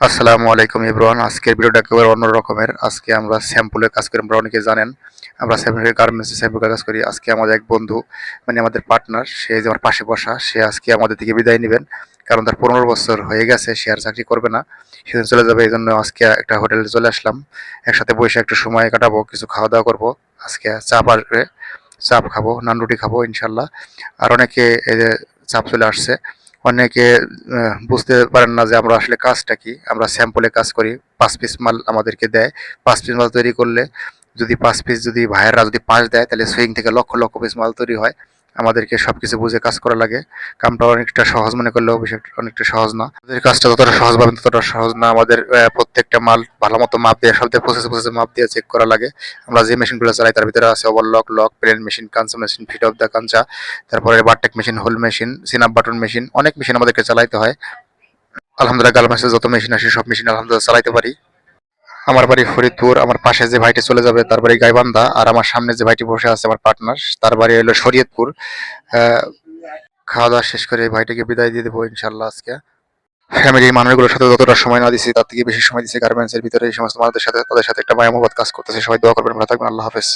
আসসালামু আলাইকুম এভরিওয়ান। আজকের ভিডিওটা একেবারে অন্য রকমের। আজকে আমরা স্যাম্পলের কাজ করি। আমরা অনেকে জানেন আমরা স্যাম্পলের গার্মেন্টসে স্যাম্পলের কাজ করি। আজকে আমাদের এক বন্ধু মানে আমাদের পার্টনার, সে যে আমার পাশে বসা, সে আজকে আমাদের থেকে বিদায় নেবেন। কারণ তার 15 বছর হয়ে গেছে, সে আর চাকরি করবে না, সেদিন চলে যাবে। এই জন্য আজকে একটা হোটেলে চলে আসলাম, একসাথে বসে একটু সময় কাটাবো, কিছু খাওয়া দাওয়া করবো। আজকে চাপ আসবে, চাপ খাবো, নান রুটি খাবো ইনশাল্লাহ। আর অনেকে এই যে চাপ চলে আসছে, অনেকে বুঝতে পারেন না যে আমরা আসলে কাজটা কি। আমরা স্যাম্পলে কাজ করি, 5 পিস মাল আমাদেরকে দেয়। 5 পিস মাল তৈরি করলে যদি 5 পিস, যদি ভাইয়েরা যদি 5 দেয়, তাহলে সুইং থেকে লক্ষ লক্ষ পিস মাল তৈরি হয়। আমাদেরকে সবকিছু বুঝে কাজ করা লাগে। কামটা অনেকটা সহজ মনে করলেও বেশি অনেকটা সহজ না। আমাদের কাজটা যতটা সহজ ভাবেন ততটা সহজ না। আমাদের প্রত্যেকটা মাল ভালো মতো মাপ দিয়ে, সব প্রসেস প্রসেসে মাপ দিয়ে চেক করা লাগে। আমরা যে মেশিনগুলো চালাই তার ভিতরে আছে ওভারলক, লক, প্লেন মেশিন, কাঞ্চা মেশিন, ফিট অফ দ্য কাঞ্চা, তারপরে bartack machine, hole machine, snap button machine, অনেক মেশিন আমাদেরকে চালাইতে হয়। আলহামদুলিল্লাহ গার্মেন্টসে যত মেশিন আসে সব মেশিন আলহামদুলিল্লাহ চালাইতে পারি। আমার বাড়ি ফরিদপুর, আমার পাশে যে ভাইটি চলে যাবে তার বাড়ি গাইবান্ধা, আর আমার সামনে যে ভাইটি বসে আছে আমার পার্টনার, তার বাড়ি হলো শরীয়তপুর। আহ, খাওয়া দাওয়া শেষ করে এই ভাইটিকে বিদায় দিয়ে দেবো ইনশাল্লাহ আজকে। ফ্যামিলির মানুষগুলোর সাথে যতটা সময় না দিচ্ছি তার থেকে বেশি সময় দিচ্ছি গার্মেন্টস এর ভিতরে। এই সমস্ত মানুষদের সাথে, তাদের সাথে একটা মায়া মহব্বত কাজ করতেছে। সবাই দোয়া করবেন, ভালো থাকবেন, আল্লাহ হাফেজ।